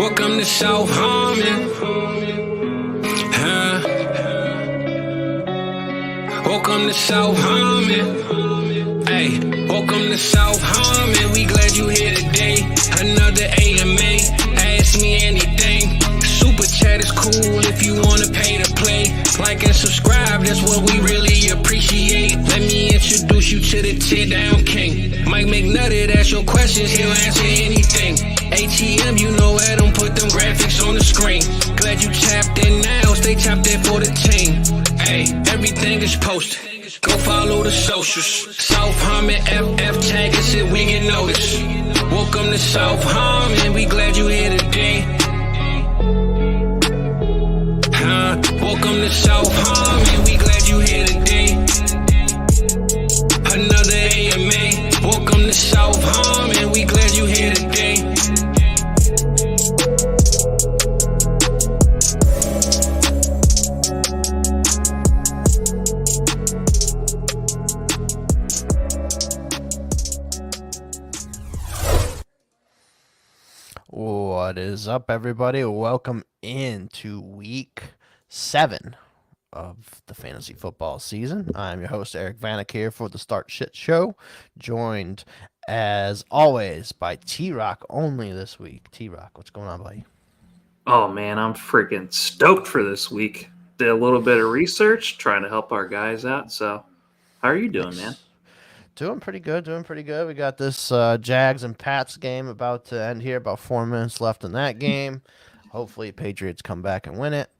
Welcome to South Harmon. Welcome to South Harmon. Hey, welcome to South Harmon. We glad you here today. Another AMA. Ask me anything. Super chat is cool if you wanna pay to play. Like and subscribe, that's what we really appreciate. Let me introduce you to the tear down king. Mike McNutted, ask your questions, he'll answer anything. ATM, you know I don't put them graphics on the screen. Glad you tapped in now, stay tapped in for the team. Hey, everything is posted. Go follow the socials. South Harmon FF tag us if we get noticed. Welcome to South Harmon, we glad you here today. Welcome to South Harmon, we glad you here today. Another AMA. Welcome to South Harmon, we glad you here today. What is up, everybody? Welcome into week 7 of the fantasy football season. I'm your host, Eric Vanek, here for the Start Shit Show, joined as always by T-Rock only this week. T-Rock, what's going on, buddy? Oh, man, I'm freaking stoked for this week. Did a little bit of research, trying to help our guys out. So, how are you doing, man? Doing pretty good. We got this Jags and Pats game about to end here. About 4 minutes left in that game. Hopefully, Patriots come back and win it.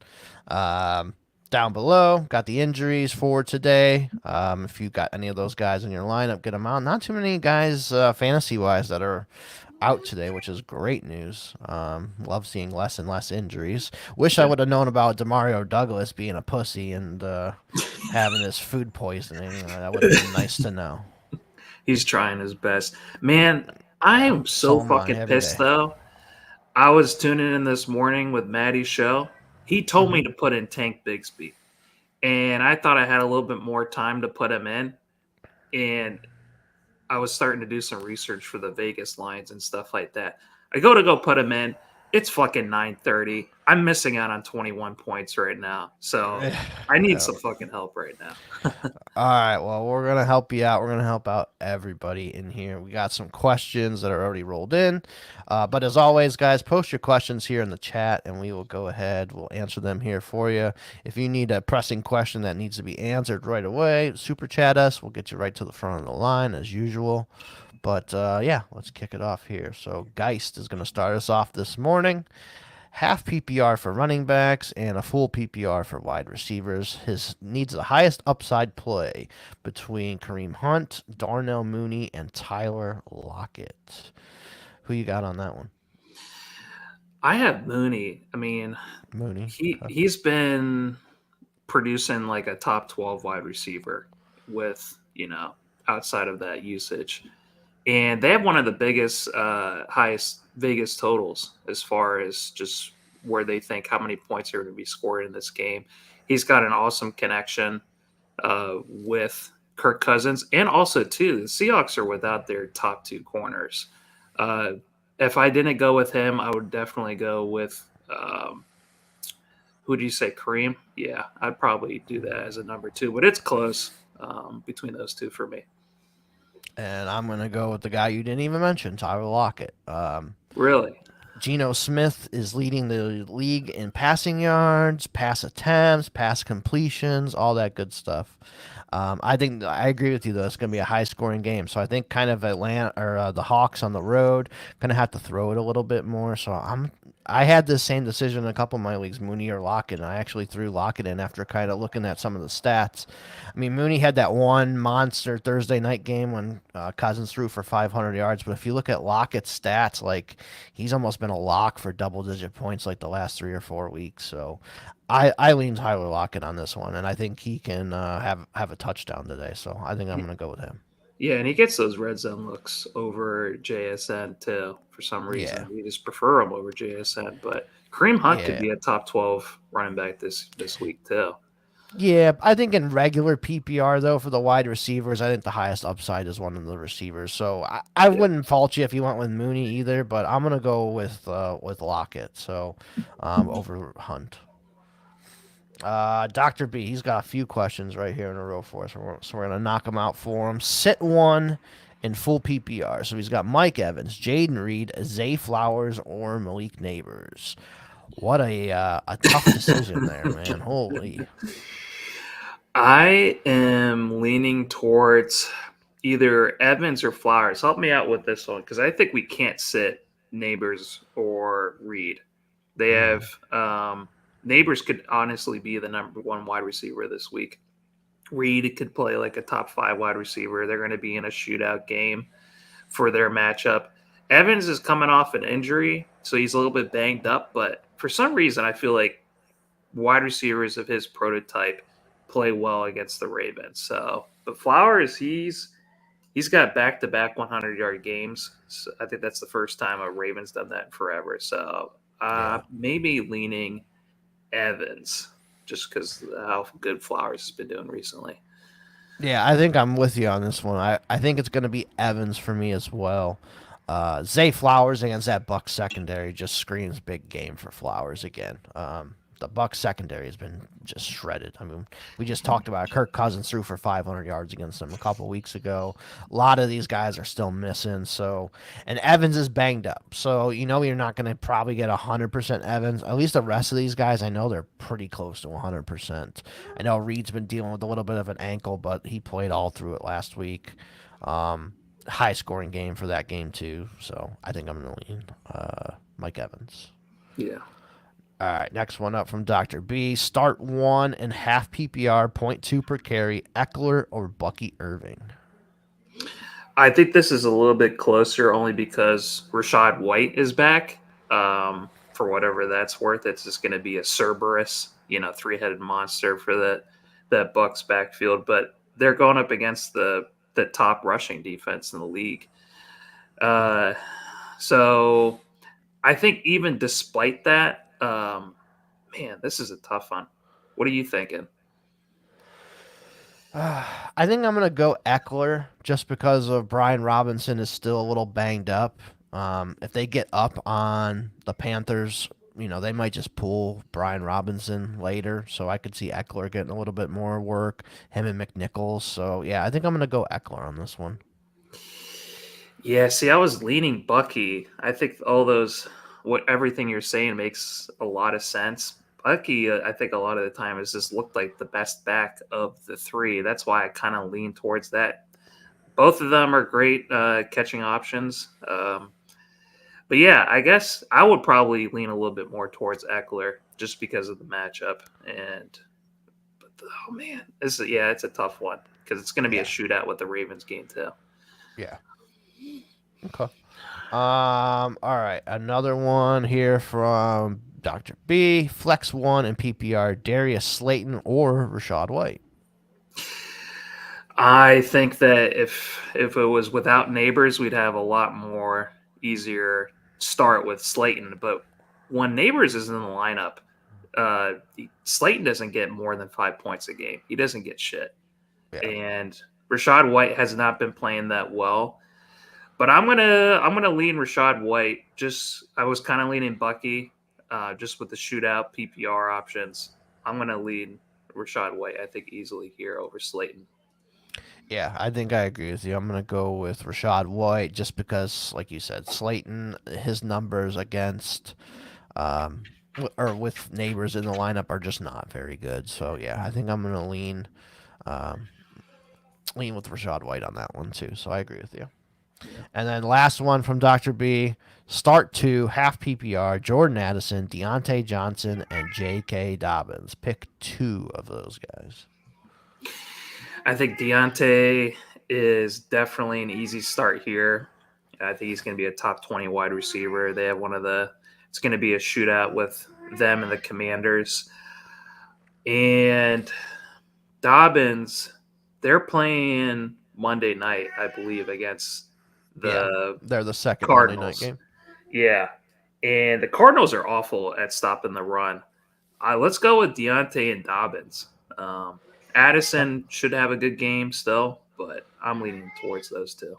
Down below, got the injuries for today. If you got any of those guys in your lineup, get them out. Not too many guys fantasy-wise that are out today, which is great news. Love seeing less and less injuries. Wish I would have known about Demario Douglas being a pussy and having his food poisoning. That would have been nice to know. He's trying his best. Man, I am so fucking pissed, day. though. I was tuning in this morning with Maddie's show. He told me to put in Tank Bigsby. And I thought I had a little bit more time to put him in. And I was starting to do some research for the Vegas lines and stuff like that. I go put him in. It's fucking 9:30. I'm missing out on 21 points right now. So I need some fucking help right now. All right, well, we're going to help you out. We're going to help out everybody in here. We got some questions that are already rolled in. But as always, guys, post your questions here in the chat, and we will go ahead. We'll answer them here for you. If you need a pressing question that needs to be answered right away, super chat us. We'll get you right to the front of the line as usual. But, yeah, let's kick it off here. So Geist is going to start us off this morning. Half PPR for running backs and a full PPR for wide receivers. His needs the highest upside play between Kareem Hunt, Darnell Mooney, and Tyler Lockett. Who you got on that one? I have Mooney. I mean, Mooney. He's been producing like a top 12 wide receiver with, outside of that usage. And they have one of the biggest, highest Vegas totals as far as just where they think how many points are going to be scored in this game. He's got an awesome connection with Kirk Cousins. And also, too, the Seahawks are without their top 2 corners. If I didn't go with him, I would definitely go with, who do you say, Kareem? Yeah, I'd probably do that as a number 2. But it's close between those two for me. And I'm going to go with the guy you didn't even mention, Tyler Lockett. Really? Geno Smith is leading the league in passing yards, pass attempts, pass completions, all that good stuff. I think I agree with you, though. It's going to be a high-scoring game. So I think kind of Atlanta or the Hawks on the road going to have to throw it a little bit more. So I had this same decision in a couple of my leagues, Mooney or Lockett, and I actually threw Lockett in after kind of looking at some of the stats. I mean, Mooney had that one monster Thursday night game when Cousins threw for 500 yards, but if you look at Lockett's stats, like he's almost been a lock for double-digit points like the last 3 or 4 weeks. So I lean Tyler Lockett on this one, and I think he can have a touchdown today. So I think I'm going to go with him. Yeah, and he gets those red zone looks over JSN too. For some reason, Yeah. we just prefer him over JSN. But Kareem Hunt could be a top 12 running back this week too. Yeah, I think in regular PPR though, for the wide receivers, I think the highest upside is one of the receivers. So I Yeah. wouldn't fault you if you went with Mooney either, but I'm gonna go with Lockett. So over Hunt. Dr. B, he's got a few questions right here in a row for us. So we're going to knock them out for him. Sit one in full PPR. So he's got Mike Evans, Jaden Reed, Zay Flowers, or Malik Neighbors. What a tough decision there, man. Holy. I am leaning towards either Evans or Flowers. Help me out with this one because I think we can't sit Neighbors or Reed. They have Mm, Neighbors could honestly be the number one wide receiver this week. Reed could play like a top five wide receiver. They're going to be in a shootout game for their matchup. Evans is coming off an injury, so he's a little bit banged up, but for some reason, I feel like wide receivers of his prototype play well against the Ravens. So, but Flowers, he's got back-to-back 100-yard games. So I think that's the first time a Ravens done that in forever. So, yeah. maybe leaning Evans just because how good Flowers has been doing recently. Yeah, I think I'm with you on this one. I think it's going to be Evans for me as well. Zay Flowers against that Bucks secondary just screams big game for Flowers again. The Bucks secondary has been just shredded. I mean, we just talked about it. Kirk Cousins threw for 500 yards against them a couple weeks ago. A lot of these guys are still missing. So, and Evans is banged up. So you're not going to probably get 100% Evans. At least the rest of these guys, I know they're pretty close to 100%. I know Reed's been dealing with a little bit of an ankle, but he played all through it last week. High scoring game for that game too. So I think I'm going to lean Mike Evans. Yeah. All right, next one up from Dr. B. Start one and half PPR, 0.2 per carry, Eckler or Bucky Irving. I think this is a little bit closer only because Rashad White is back. For whatever that's worth, it's just going to be a Cerberus, three-headed monster for that Bucks backfield. But they're going up against the top rushing defense in the league. Uh, so I think even despite that, man, this is a tough one. What are you thinking? I think I'm going to go Eckler just because of Brian Robinson is still a little banged up. If they get up on the Panthers, they might just pull Brian Robinson later. So I could see Eckler getting a little bit more work, him and McNichols. So, yeah, I think I'm going to go Eckler on this one. Yeah, see, I was leaning Bucky. I think everything you're saying makes a lot of sense. Bucky, I think a lot of the time has just looked like the best back of the three. That's why I kind of lean towards that. Both of them are great catching options. But yeah, I guess I would probably lean a little bit more towards Eckler just because of the matchup. Oh man, it's a tough one because it's going to be a Yeah. shootout with the Ravens game too. Yeah. Okay. All right. Another one here from Dr. B. Flex one and PPR, Darius Slayton or Rashad White. I think that if it was without Neighbors, we'd have a lot more easier start with Slayton. But when Neighbors is in the lineup, Slayton doesn't get more than 5 points a game. He doesn't get shit. Yeah. And Rashad White has not been playing that well. But I'm gonna lean Rashad White. Just I was kind of leaning Bucky, just with the shootout PPR options. I'm gonna lean Rashad White. I think easily here over Slayton. Yeah, I think I agree with you. I'm going to go with Rashad White just because, like you said, Slayton, his numbers against or with neighbors in the lineup are just not very good. So, yeah, I think I'm going to um, lean with Rashad White on that one, too. So I agree with you. Yeah. And then last one from Dr. B. Start two, half PPR, Jordan Addison, Deontay Johnson, and J.K. Dobbins. Pick two of those guys. I think Deontay is definitely an easy start here. I think he's going to be a top 20 wide receiver. They have it's going to be a shootout with them and the Commanders. And Dobbins, they're playing Monday night, I believe, against Yeah, the they're the second Monday night Cardinals. game. Yeah. And the Cardinals are awful at stopping the run. Let's go with Deontay and Dobbins. Addison should have a good game still, but I'm leaning towards those two.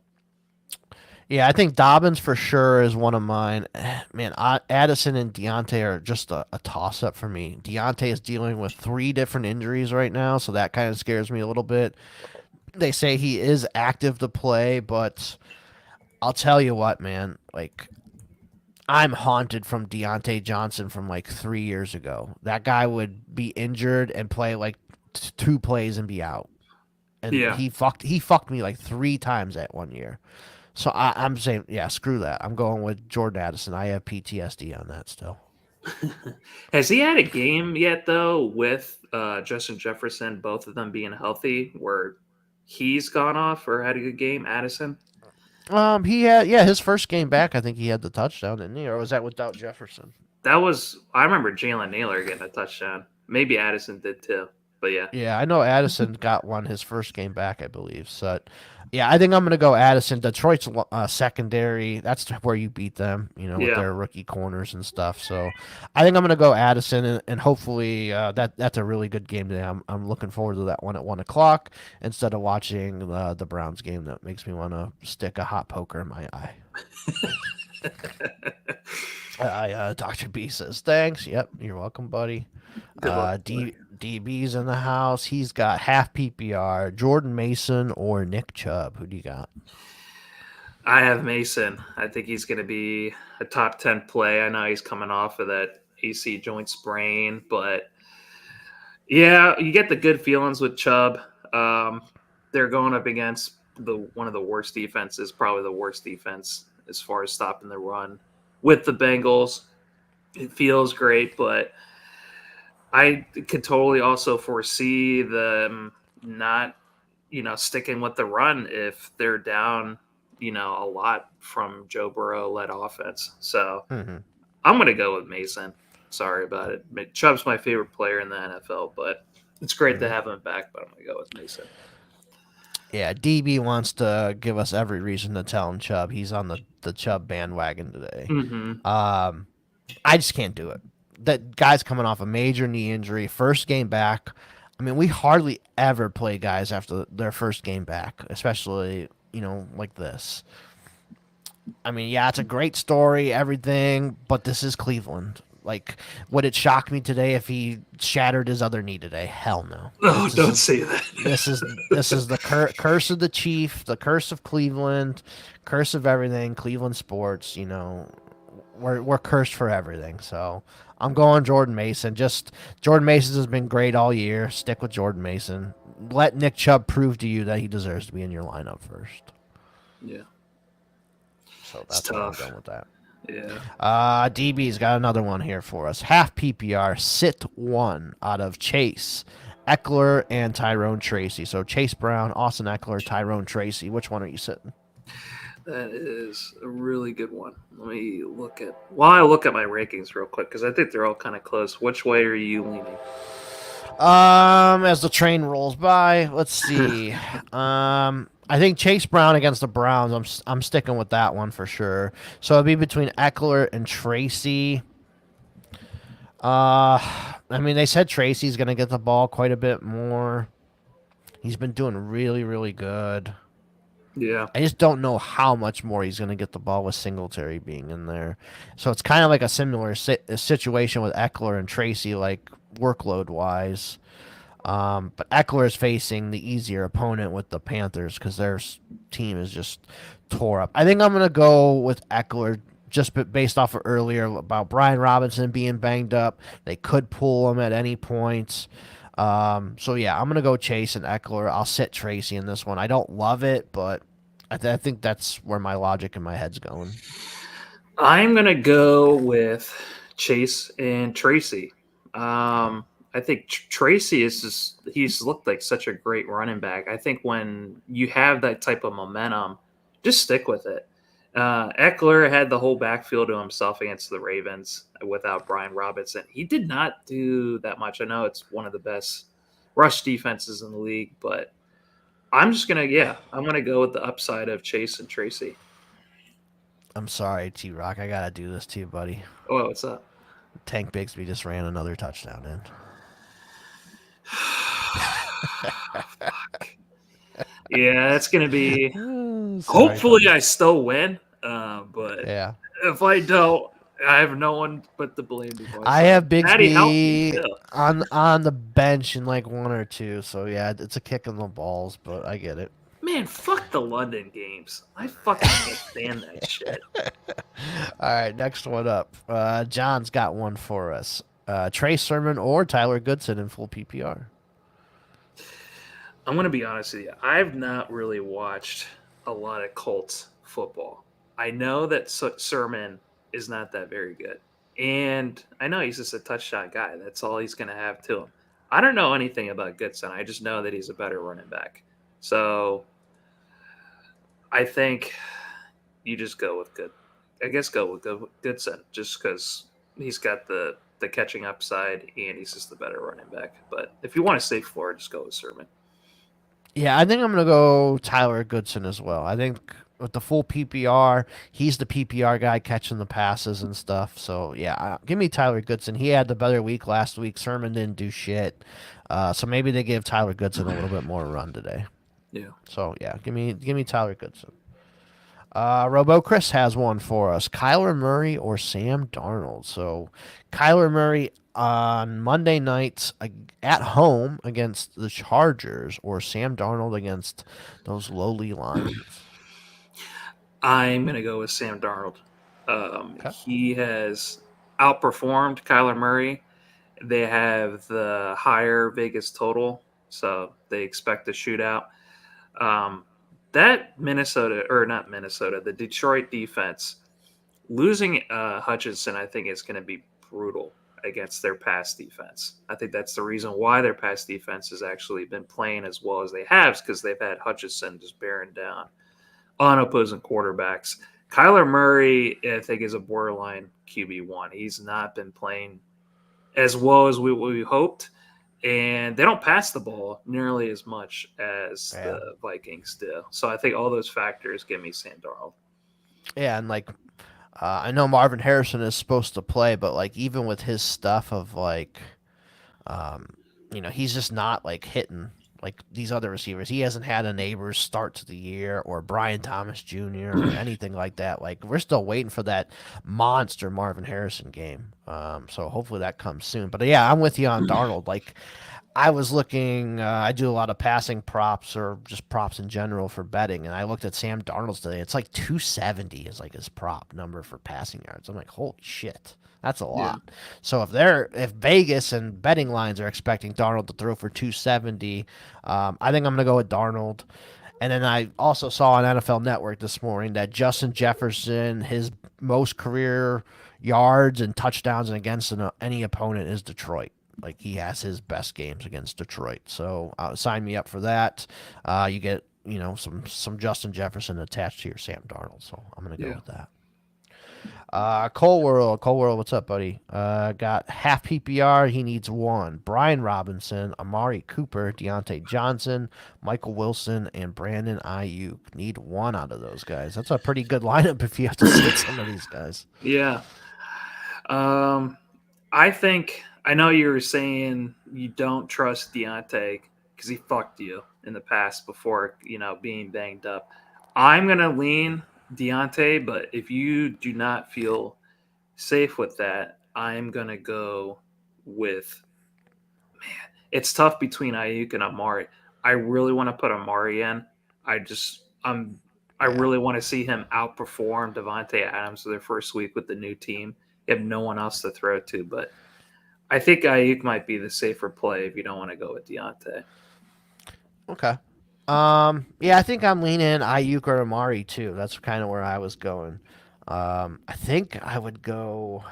Yeah, I think Dobbins for sure is one of mine. Man, Addison and Deontay are just a toss up for me. Deontay is dealing with 3 different injuries right now, so that kind of scares me a little bit. They say he is active to play, but I'll tell you what, man. Like, I'm haunted from Deontay Johnson from like 3 years ago. That guy would be injured and play like 2 plays and be out. And Yeah. he fucked me like 3 times that one year. So I'm saying, yeah, screw that. I'm going with Jordan Addison. I have PTSD on that still. Has he had a game yet though with Justin Jefferson, both of them being healthy, where he's gone off or had a good game? Addison. He had his first game back. I think he had the touchdown, didn't he? Or was that without Jefferson? That was I remember Jalen Naylor getting a touchdown. Maybe Addison did too, but yeah, Yeah, I know Addison got one his first game back, I believe. So, yeah, I think I'm going to go Addison. Detroit's secondary, that's where you beat them, with yeah. their rookie corners and stuff. So, I think I'm going to go Addison, and hopefully that's a really good game today. I'm looking forward to that one at 1 o'clock instead of watching the Browns game that makes me want to stick a hot poker in my eye. Dr. B says, thanks. Yep, you're welcome, buddy. Good luck. Buddy. DB's in the house. He's got half PPR. Jordan Mason or Nick Chubb. Who do you got? I have Mason. I think he's going to be a top 10 play. I know he's coming off of that AC joint sprain, but yeah, you get the good feelings with Chubb. They're going up against one of the worst defenses, probably the worst defense as far as stopping the run with the Bengals. It feels great, but I could totally also foresee them not, sticking with the run if they're down, a lot from Joe Burrow led offense. So I'm going to go with Mason. Sorry about it. Chubb's my favorite player in the NFL, but it's great to have him back, but I'm going to go with Mason. Yeah, DB wants to give us every reason to tell him Chubb. He's on the Chubb bandwagon today. I just can't do it. That guy's coming off a major knee injury, first game back. I mean, we hardly ever play guys after their first game back, especially, like this. I mean, yeah, it's a great story, everything, but this is Cleveland. Like, would it shock me today if he shattered his other knee today? Hell no. Oh, don't say that. This is the curse of the Chief, the curse of Cleveland, curse of everything. Cleveland sports, we're cursed for everything. So I'm going Jordan Mason. Just Jordan Mason has been great all year. Stick with Jordan Mason. Let Nick Chubb prove to you that he deserves to be in your lineup first. Yeah. So that's what I'm going with that. Yeah. DB's got another one here for us. Half PPR, sit 1 out of Chase, Eckler, and Tyrone Tracy. So Chase Brown, Austin Eckler, Tyrone Tracy. Which one are you sitting? That is a really good one. Let me I look at my rankings real quick because I think they're all kind of close. Which way are you leaning? As the train rolls by, let's see. I think Chase Brown against the Browns. I'm sticking with that one for sure. So it'd be between Eckler and Tracy. I mean, they said Tracy's gonna get the ball quite a bit more. He's been doing really, really good. Yeah. I just don't know how much more he's going to get the ball with Singletary being in there. So it's kind of like a similar situation with Eckler and Tracy, like workload-wise. But Eckler is facing the easier opponent with the Panthers because their team is just tore up. I think I'm going to go with Eckler just based off of earlier about Brian Robinson being banged up. They could pull him at any point. So yeah, I'm gonna go Chase and Eckler. I'll sit Tracy in this one. I don't love it, but I think that's where my logic in my head's going. I'm gonna go with Chase and Tracy. I think Tracy he's looked like such a great running back. I think when you have that type of momentum, just stick with it. Eckler had the whole backfield to himself against the Ravens without Brian Robinson. He did not do that much. I know it's one of the best rush defenses in the league, but I'm gonna go with the upside of Chase and Tracy. I'm sorry, T-Rock. I gotta do this to you, buddy. Oh, what's up? Tank Bigsby just ran another touchdown in. Yeah, it's gonna be. Sorry, Hopefully, buddy. I still win. But Yeah. if I don't, I have no one but to blame but I myself. have Patty helped me Bigsby too. on the bench in like one or two, so yeah, it's a kick in the balls, but I get it. Man, fuck the London games. I fucking can't stand that shit. All right, next one up. John's got one for us. Trey Sermon or Tyler Goodson in full PPR. I'm gonna be honest with you. I've not really watched a lot of Colts football. I know that Sermon is not that very good, and I know he's just a touchdown guy. That's all he's gonna have to him. I don't know anything about Goodson. I just know that he's a better running back. So I think you just go with good. I guess go with Goodson just because he's got the catching upside and he's just the better running back. But if you want to stay floor, just go with Sermon. Yeah, I think I'm gonna go Tyler Goodson as well. I think with the full PPR, he's the PPR guy catching the passes and stuff. So yeah, give me Tyler Goodson. He had the better week last week. Sermon didn't do shit. So maybe they give Tyler Goodson a little bit more run today. Yeah. So yeah, give me Tyler Goodson. Robo Chris has one for us. Kyler Murray or Sam Darnold. So Kyler Murray on Monday nights at home against the Chargers, or Sam Darnold against those lowly Lions. I'm going to go with Sam Darnold. Okay. He has outperformed Kyler Murray. They have the higher Vegas total, so they expect a shootout. Um, that Minnesota, or not Minnesota, the Detroit defense, losing Hutchinson, I think, is going to be brutal against their pass defense. I think that's the reason why their pass defense has actually been playing as well as they have, because they've had Hutchinson just bearing down on opposing quarterbacks. Kyler Murray, I think, is a borderline QB1. He's not been playing as well as we hoped, and they don't pass the ball nearly as much as Yeah. the Vikings do. So I think all those factors give me Sam Darnold. Yeah, and like I know Marvin Harrison is supposed to play, but like even with his stuff of like, um, he's just not like hitting like these other receivers. He hasn't had a Neighbors start to the year or Brian Thomas Jr. or anything like that. Like we're still waiting for that monster Marvin Harrison game. So hopefully that comes soon. But yeah, I'm with you on Darnold. Like I was looking. I do a lot of passing props or just props in general for betting, and I looked at Sam Darnold's today. It's like 270 is like his prop number for passing yards. I'm like, holy shit, that's a Yeah. lot. So if Vegas and betting lines are expecting Darnold to throw for 270, I think I'm gonna go with Darnold. And then I also saw on NFL Network this morning that Justin Jefferson, his most career yards and touchdowns against any opponent is Detroit. Like he has his best games against Detroit. So sign me up for that. You get some Justin Jefferson attached to your Sam Darnold. So I'm gonna go Yeah. with that. Cole World, what's up, buddy? Got half PPR. He needs one. Brian Robinson, Amari Cooper, Deontay Johnson, Michael Wilson, and Brandon Ayuk. Need one out of those guys. That's a pretty good lineup if you have to sit some of these guys. Yeah. I think I know you were saying you don't trust Deontay because he fucked you in the past before, being banged up. I'm gonna lean Deontay, but if you do not feel safe with that, I'm gonna go with. It's tough between Ayuk and Amari. I really want to put Amari in. I Yeah. really want to see him outperform Devontae Adams for their first week with the new team. You have no one else to throw to, but I think Ayuk might be the safer play if you don't want to go with Deontay. Okay. Yeah, I think I'm leaning Ayuk or Amari too. That's kind of where I was going. I think I would go.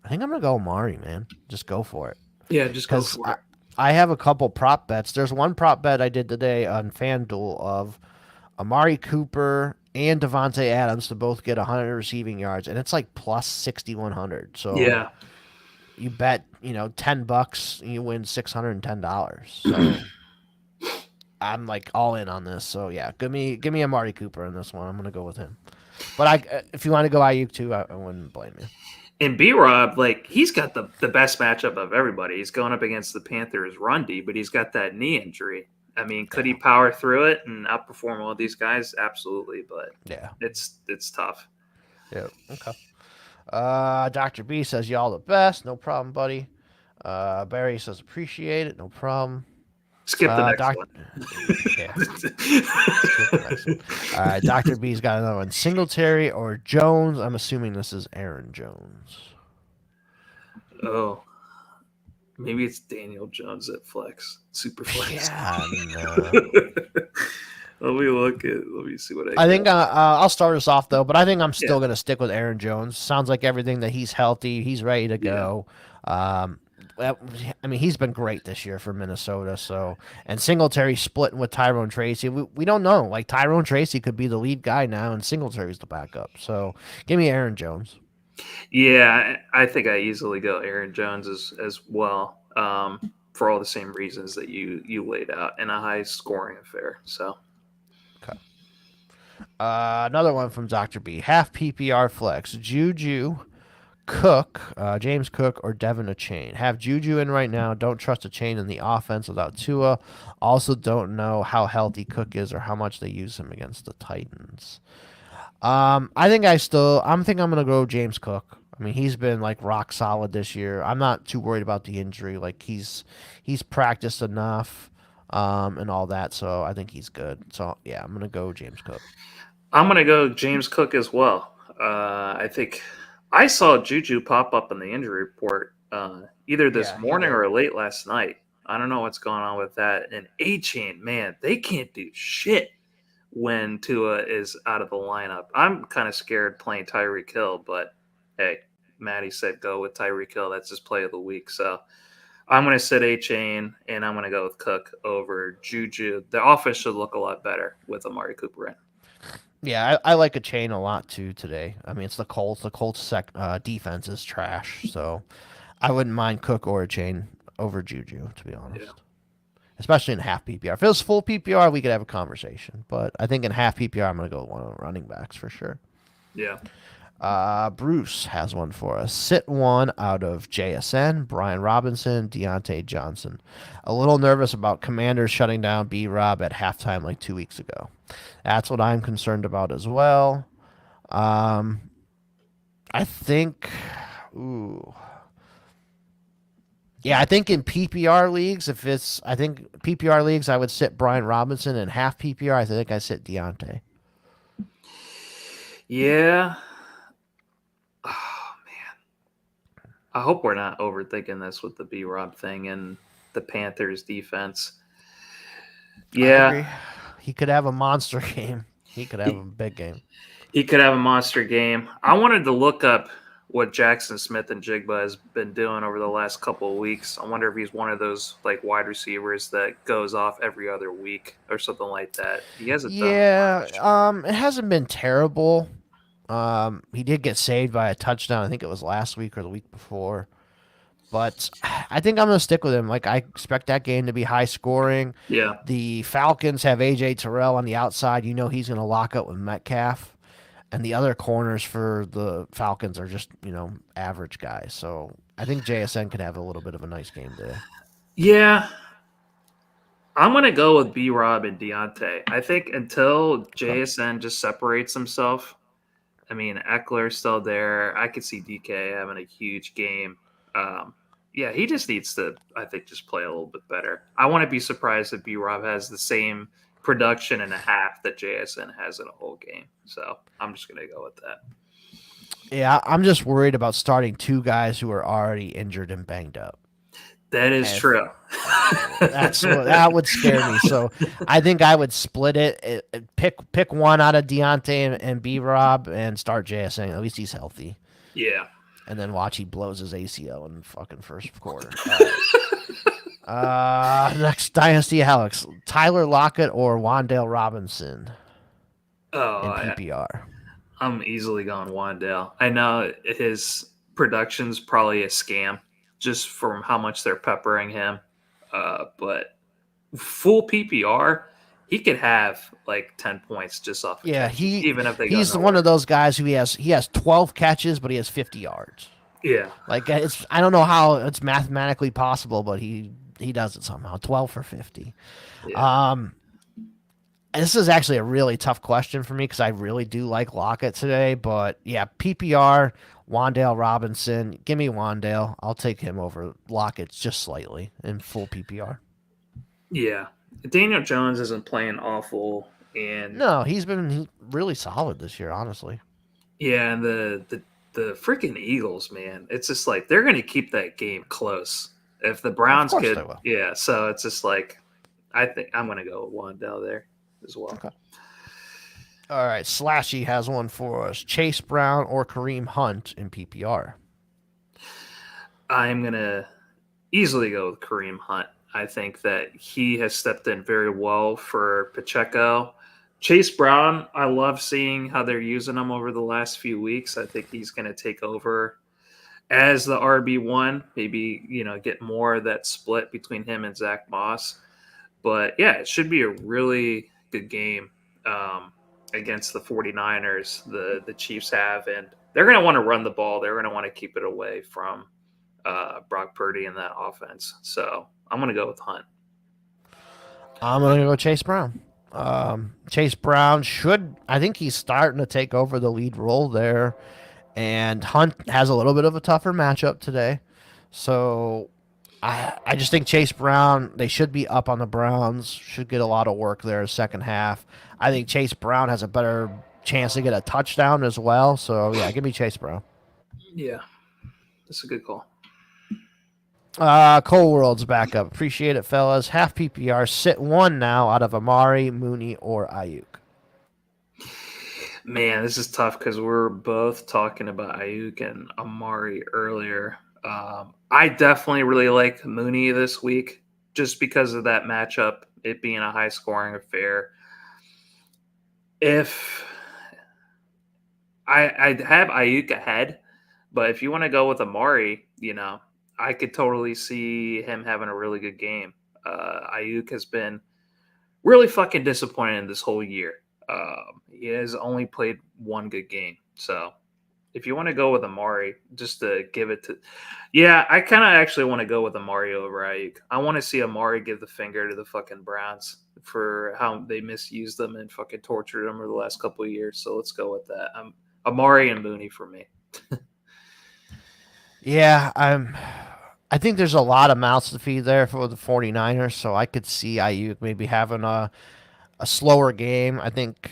I think I'm gonna go Amari, man. Just go for it. Yeah, just go Because for it. I have a couple prop bets. There's one prop bet I did today on FanDuel of Amari Cooper and Devontae Adams to both get 100 receiving yards, and it's like plus 6,100. So Yeah. you bet, $10, you win $610. So I'm like all in on this. So yeah, give me Amari Cooper in this one. I'm gonna go with him. But if you want to go Ayuk too, I wouldn't blame you. And B Rob, like he's got the best matchup of everybody. He's going up against the Panthers run D, but he's got that knee injury. I mean, could he power through it and outperform all these guys? Absolutely, but Yeah. it's tough. Yeah. Okay. Dr. B says y'all the best. No problem, buddy. Barry says appreciate it. No problem. Skip the next Doc. one. Yeah. Skip the next one. All right. Dr. B's got another one. Singletary or Jones? I'm assuming this is Aaron Jones. Oh, maybe it's Daniel Jones at flex, super flex. Yeah. No. Let me see what I I think got. I'll start us off though, but I think I'm Yeah. still going to stick with Aaron Jones. Sounds like everything that he's healthy, he's ready to go. I mean, he's been great this year for Minnesota. So, and Singletary splitting with Tyrone Tracy. We don't know. Like Tyrone Tracy could be the lead guy now, and Singletary's the backup. So, give me Aaron Jones. Yeah, I think I easily go Aaron Jones as well, for all the same reasons that you laid out in a high scoring affair. So, Okay. Another one from Dr. B. Half PPR flex. Juju, Cook, James Cook, or Devin a chain. Have Juju in right now. Don't trust a chain in the offense without Tua. Also, don't know how healthy Cook is or how much they use him against the Titans. I think I'm gonna go James Cook. I mean, he's been like rock solid this year. I'm not too worried about the injury. Like he's practiced enough, and all that. So I think he's good. So yeah, I'm gonna go James Cook. I'm going to go James Cook as well. I think I saw Juju pop up in the injury report either this Yeah, he morning did. or late last night. I don't know what's going on with that. And A-Chain, man, they can't do shit when Tua is out of the lineup. I'm kind of scared playing Tyreek Hill, but hey, Maddie said go with Tyreek Hill. That's his play of the week. So I'm going to sit A-Chain, and I'm going to go with Cook over Juju. The offense should look a lot better with Amari Cooper in. Yeah, I like a chain a lot too today. I mean, it's the Colts. The Colts defense is trash, so I wouldn't mind Cook or a chain over Juju, to be honest. Yeah. Especially in half PPR. If it was full PPR, we could have a conversation. But I think in half PPR, I'm going to go with one of the running backs for sure. Yeah. Bruce has one for us. Sit one out of JSN, Brian Robinson, Deontay Johnson. A little nervous about Commanders shutting down B-Rob at halftime like 2 weeks ago. That's what I'm concerned about as well. I think, I think in PPR leagues, PPR leagues, I would sit Brian Robinson. In half PPR, I think I sit Deontay. Yeah. Oh, man. I hope we're not overthinking this with the B-Rob thing and the Panthers defense. Yeah. I agree. He could have a monster game. He could have a big game. He could have a monster game. I wanted to look up what Jackson Smith and Jigba has been doing over the last couple of weeks. I wonder if he's one of those like wide receivers that goes off every other week or something like that. He hasn't done much. It hasn't been terrible. He did get saved by a touchdown. I think it was last week or the week before. But I think I'm going to stick with him. Like, I expect that game to be high scoring. Yeah. The Falcons have A.J. Terrell on the outside. You know he's going to lock up with Metcalf. And the other corners for the Falcons are just, average guys. So I think JSN could have a little bit of a nice game today. Yeah. I'm going to go with B-Rob and Deontay. I think until JSN just separates himself, I mean, Eckler's still there. I could see DK having a huge game. He just needs to, I think, just play a little bit better. I want to be surprised if B-Rob has the same production and a half that JSN has in a whole game. So I'm just going to go with that. Yeah, I'm just worried about starting two guys who are already injured and banged up. That is true. That would scare me. So I think I would split it. Pick one out of Deontay and B-Rob and start JSN. At least he's healthy. Yeah. And then watch he blows his ACL in the fucking first quarter. Next Dynasty Alex. Tyler Lockett or Wan'Dale Robinson in PPR. I'm easily going Wan'Dale. I know his production's probably a scam just from how much they're peppering him. But full PPR, he could have like 10 points just off. Even if he's one of those guys who he has 12 catches, but he has 50 yards. Yeah. Like I don't know how it's mathematically possible, but he He does it somehow. 12 for 50. Yeah. Um, this is actually a really tough question for me because I really do like Lockett today. But yeah, PPR, Wandale Robinson. Give me Wandale. I'll take him over Lockett just slightly in full PPR. Yeah. Daniel Jones isn't playing awful, and No, he's been really solid this year, honestly. yeah, and the freaking Eagles, man, it's just like they're going to keep that game close. If the Of Browns course they could, will. yeah. So it's just like I think I'm going to go with Wandell there as well. Okay. All right, Slashy has one for us. Chase Brown or Kareem Hunt in PPR. I'm going to easily go with Kareem Hunt. I think that he has stepped in very well for Pacheco. Chase Brown, I love seeing how they're using him over the last few weeks. I think he's going to take over as the RB1, maybe, get more of that split between him and Zach Moss. But yeah, it should be a really good game against the 49ers, the Chiefs have. And they're going to want to run the ball. They're going to want to keep it away from Brock Purdy in that offense. So I'm going to go with Hunt. I'm going to go Chase Brown. Chase Brown I think he's starting to take over the lead role there. And Hunt has a little bit of a tougher matchup today. So I just think Chase Brown, they should be up on the Browns, should get a lot of work there in the second half. I think Chase Brown has a better chance to get a touchdown as well. So, yeah, give me Chase Brown. Yeah, that's a good call. Cole World's back up. Appreciate it, fellas. Half PPR. Sit one now out of Amari, Mooney, or Ayuk. Man, this is tough because we're both talking about Ayuk and Amari earlier. I definitely really like Mooney this week just because of that matchup, it being a high scoring affair. If I'd have Ayuk ahead, but if you want to go with Amari, I could totally see him having a really good game. Ayuk has been really fucking disappointed this whole year. He has only played one good game. So if you want to go with Amari, just to give it to, yeah, I kind of actually want to go with Amari over Ayuk. I want to see Amari give the finger to the fucking Browns for how they misused them and fucking tortured them over the last couple of years. So let's go with that. Amari and Mooney for me. Yeah, I think there's a lot of mouths to feed there for the 49ers, so I could see Ayuk maybe having a slower game. I think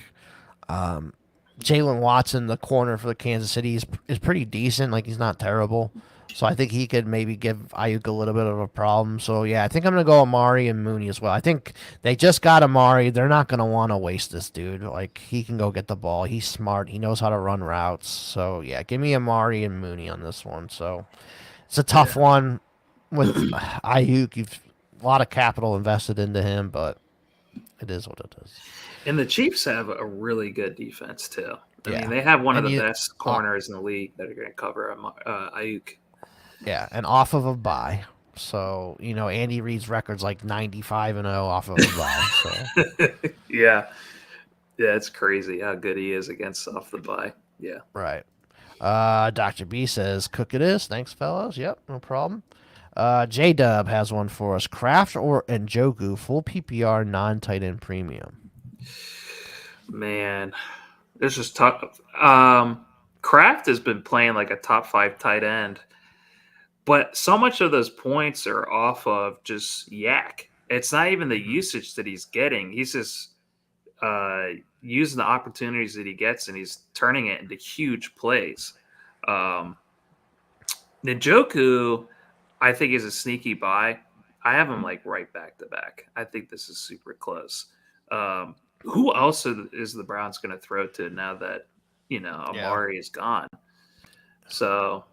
Jalen Watson, the corner for the Kansas City, is pretty decent. Like, he's not terrible. So I think he could maybe give Ayuk a little bit of a problem. So, yeah, I think I'm going to go Amari and Mooney as well. I think they just got Amari. They're not going to want to waste this dude. Like, he can go get the ball. He's smart. He knows how to run routes. So, yeah, give me Amari and Mooney on this one. So, it's a tough one with Ayuk. You've a lot of capital invested into him, but it is what it is. And the Chiefs have a really good defense, too. I mean, they have one of the best corners in the league that are going to cover Ayuk. Yeah, and off of a bye. So, Andy Reid's record's like 95-0 off of a bye. So. Yeah, it's crazy how good he is against off the bye. Yeah. Right. Dr. B says, cook it is. Thanks, fellas. Yep, no problem. J-Dub has one for us. Kraft or Njoku, full PPR, non-tight end premium. Man, this is tough. Kraft has been playing like a top 5 tight end, but so much of those points are off of just yak. It's not even the usage that he's getting. He's just using the opportunities that he gets, and he's turning it into huge plays. Njoku, I think, is a sneaky buy. I have him like right back to back. I think this is super close. Who else is the Browns going to throw to now that Amari is gone? So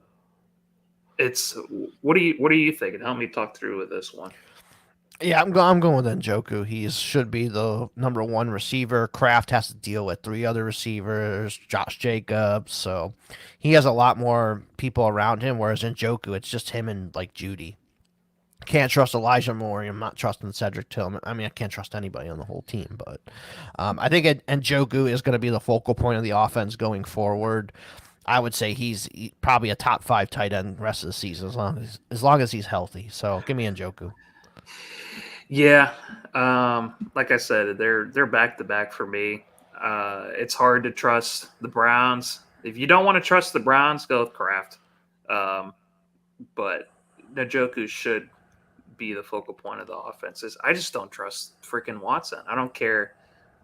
it's what are you thinking? Help me talk through with this one. Yeah, I'm going with Njoku. He should be the number one receiver. Kraft has to deal with 3 other receivers, Josh Jacobs, so he has a lot more people around him. Whereas Njoku, it's just him and like Judy. Can't trust Elijah Moore. I'm not trusting Cedric Tillman. I mean, I can't trust anybody on the whole team, but I think Njoku is going to be the focal point of the offense going forward. I would say he's probably a top 5 tight end the rest of the season as long as he's healthy. So give me Njoku. Yeah, like I said, they're back to back for me. It's hard to trust the Browns. If you don't want to trust the Browns, go with Kraft. Um, but Njoku should be the focal point of the offenses. I just don't trust freaking Watson. I don't care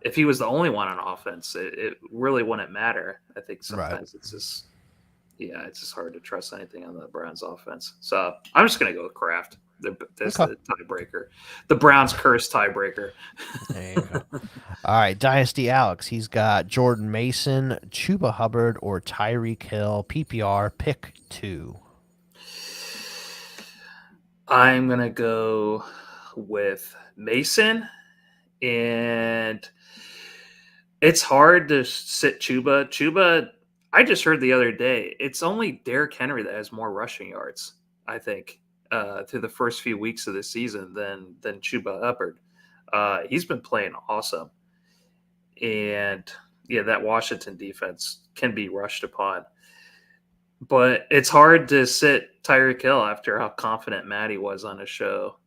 if he was the only one on offense. It really wouldn't matter. I think Right. sometimes it's just it's just hard to trust anything on the Browns offense. So I'm just gonna go with Kraft. That's Okay. the tiebreaker. The Browns curse tiebreaker. There you go. All right, Dynasty Alex. He's got Jordan Mason, Chuba Hubbard, or Tyreek Hill. PPR pick 2. I'm gonna go with Mason, and it's hard to sit Chuba. Chuba, I just heard the other day, it's only Derrick Henry that has more rushing yards, I think, through the first few weeks of the season than Chuba Hubbard. He's been playing awesome. And yeah, that Washington defense can be rushed upon. But it's hard to sit Tyreek Hill after how confident Matty was on his show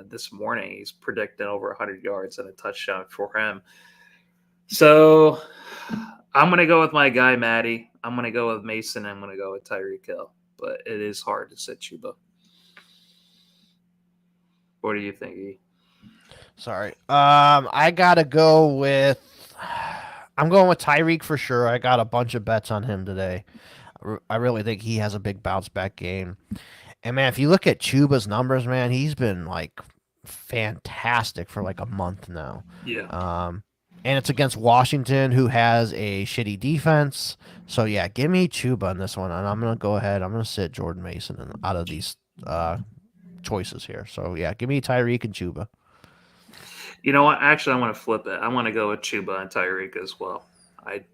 this morning. He's predicting over 100 yards and a touchdown for him. So I'm going to go with my guy, Matty. I'm going to go with Mason. I'm going to go with Tyreek Hill. But it is hard to sit Chuba. What do you think, E? Sorry. I gotta go with. I'm going with Tyreek for sure. I got a bunch of bets on him today. I really think he has a big bounce back game. And man, if you look at Chuba's numbers, man, he's been like fantastic for like a month now. Yeah. And it's against Washington, who has a shitty defense. So yeah, give me Chuba in this one, and I'm gonna go ahead. I'm gonna sit Jordan Mason out of these choices here. So yeah, give me Tyreek and Chuba. You know what? Actually, I want to flip it. I want to go with Chuba and Tyreek as well. Okay.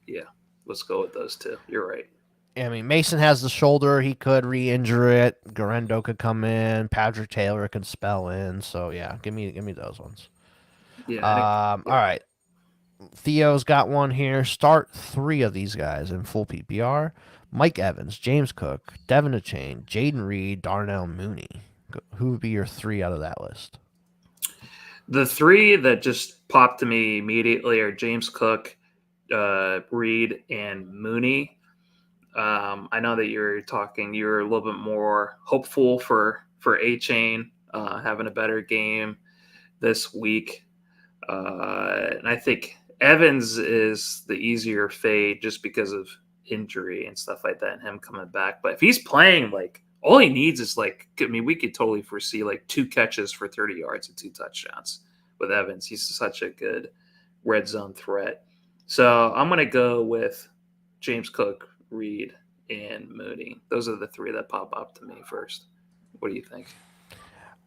Yeah, let's go with those two. You're right. I mean, Mason has the shoulder. He could re-injure it. Garendo could come in. Patrick Taylor can spell in. So yeah, give me those ones. Yeah. All right. Theo's got one here. Start 3 of these guys in full PPR. Mike Evans, James Cook, Devin Achane, Jaden Reed, Darnell Mooney. Who would be your 3 out of that list? The 3 that just popped to me immediately are James Cook, Reed, and Mooney. I know that you're a little bit more hopeful for A-Chain having a better game this week. And I think Evans is the easier fade just because of injury and stuff like that and him coming back. But if he's playing, like, all he needs is we could totally foresee like 2 catches for 30 yards and 2 touchdowns with Evans. He's such a good red zone threat. So I'm going to go with James Cook, Reed, and Mooney. Those are the 3 that pop up to me first. What do you think?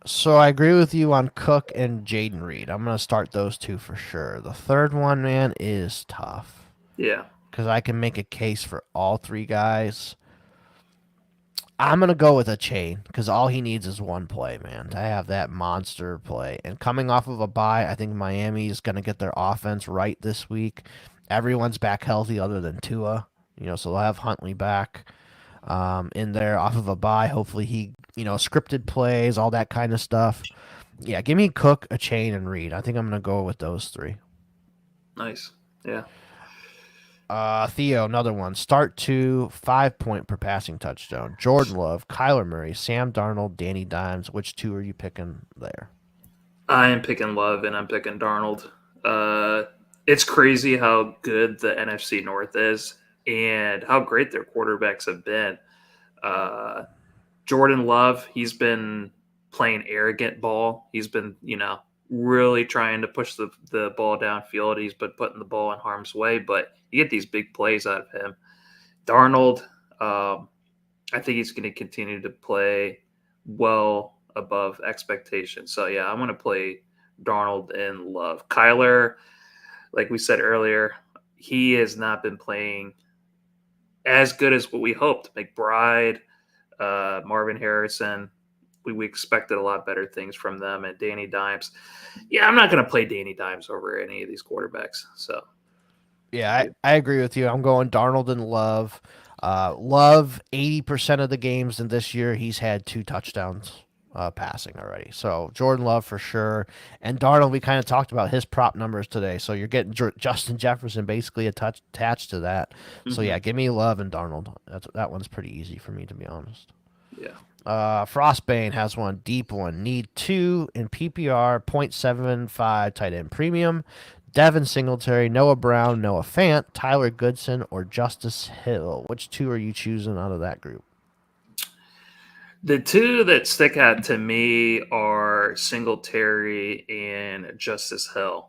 So I agree with you on Cook and Jaden Reed. I'm going to start those 2 for sure. The third one, man, is tough. Yeah. Because I can make a case for all 3 guys. I'm going to go with Achane because all he needs is one play, man, to have that monster play. And coming off of a bye, I think Miami is going to get their offense right this week. Everyone's back healthy other than Tua, so they'll have Huntley back in there off of a bye. Hopefully he, scripted plays, all that kind of stuff. Yeah, give me Cook, Achane, and Reed. I think I'm going to go with those 3. Nice. Yeah. Theo, another one. Start 2, 5 point per passing touchdown. Jordan Love, Kyler Murray, Sam Darnold, Danny Dimes. Which 2 are you picking there? I am picking Love and I'm picking Darnold. It's crazy how good the NFC North is and how great their quarterbacks have been. Jordan Love, he's been playing arrogant ball. He's been, really trying to push the ball downfield. He's been putting the ball in harm's way, but you get these big plays out of him. Darnold, I think he's going to continue to play well above expectations. So, yeah, I'm going to play Darnold and Love. Kyler, like we said earlier, he has not been playing as good as what we hoped. McBride, Marvin Harrison, we expected a lot better things from them. And Danny Dimes, yeah, I'm not going to play Danny Dimes over any of these quarterbacks. So, yeah, I agree with you. I'm going Darnold and Love. Love, 80% of the games in this year, he's had 2 touchdowns. passing already. So Jordan Love for sure, and Darnold. We kind of talked about his prop numbers today. So you're getting Justin Jefferson basically attached to that. So Hmm. yeah, give me Love and Darnold. That one's pretty easy for me to be honest. Yeah. Frostbane has one deep one. Need two in PPR 0.75 tight end premium. Devin Singletary, Noah Brown, Noah Fant, Tyler Goodson, or Justice Hill. Which two are you choosing out of that group? The two that stick out to me are Singletary and Justice Hill.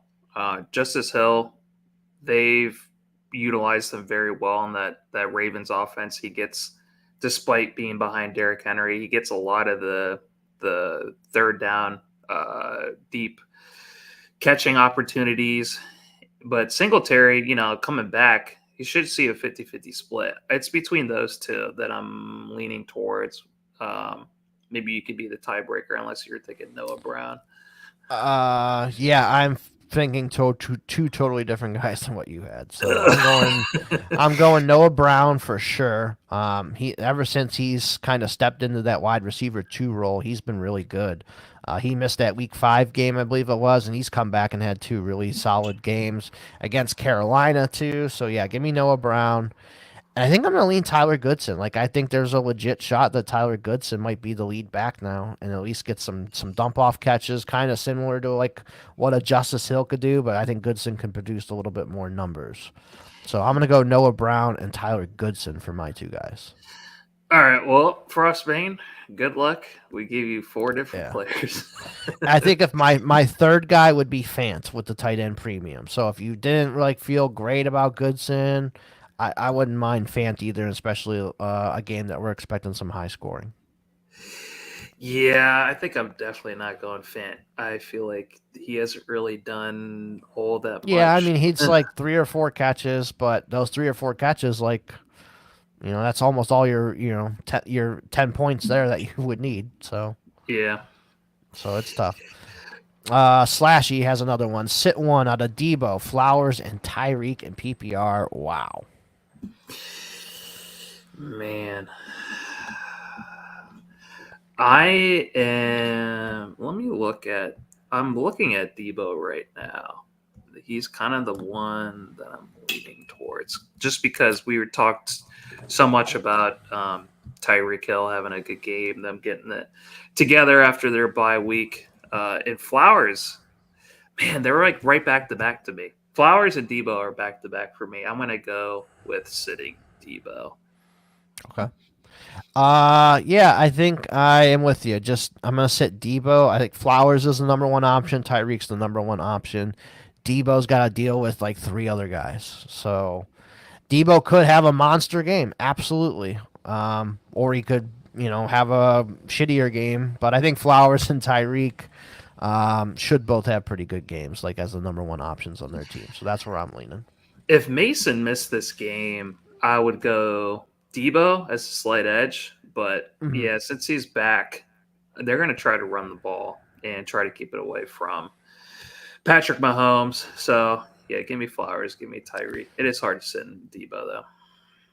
Justice Hill, they've utilized him very well in that Ravens offense. He gets, despite being behind Derrick Henry, he gets a lot of the third down, deep catching opportunities. But Singletary, coming back, he should see a 50-50 split. It's between those two that I'm leaning towards. Um, Maybe you could be the tiebreaker unless you're thinking Noah Brown. Yeah, I'm thinking two totally different guys than what you had. So I'm going Noah Brown for sure. He ever since he's kind of stepped into that wide receiver 2 role, he's been really good. He missed that week 5 game, I believe it was, and he's come back and had 2 really solid games against Carolina too. So yeah, give me Noah Brown. And I think I'm gonna lean Tyler Goodson. Like I think there's a legit shot that Tyler Goodson might be the lead back now, and at least get some dump off catches, kind of similar to like what a Justice Hill could do. But I think Goodson can produce a little bit more numbers. So I'm gonna go Noah Brown and Tyler Goodson for my 2 guys. All right. Well, Frostbane, good luck. We gave you 4 different Yeah, players. I think if my third guy would be Fant with the tight end premium. So if you didn't like feel great about Goodson, I wouldn't mind Fant either, especially a game that we're expecting some high scoring. Yeah, I think I'm definitely not going Fant. I feel like he hasn't really done all that Yeah, I much. mean he's like 3 or 4 catches, but those 3 or 4 catches, like that's almost all your 10 points there that you would need. Yeah. So it's tough. Slashy has another one. Sit one out of Debo, Flowers, and Tyreek in PPR. Wow. Man. I am. Let me look at. I'm looking at Debo right now. He's kind of the one that I'm leaning towards, just because we were talked so much about Tyreek Hill having a good game, them getting it together after their bye week. And Flowers, man, they were like right back to back to me. Flowers and Debo are back to back for me. I'm gonna go with sitting Debo. Okay. Yeah, I think I am with you. Just I'm gonna sit Debo. I think Flowers is the number one option. Tyreek's the number one option. Debo's got to deal with like 3 other guys. So Debo could have a monster game, absolutely. Or he could, have a shittier game. But I think Flowers and Tyreek should both have pretty good games, like as the number one options on their team. So that's where I'm leaning. If Mason missed this game, I would go Debo as a slight edge. But Hmm. yeah, since he's back, they're going to try to run the ball and try to keep it away from Patrick Mahomes. So yeah, give me Flowers, give me Tyree. It is hard to sit in Debo though.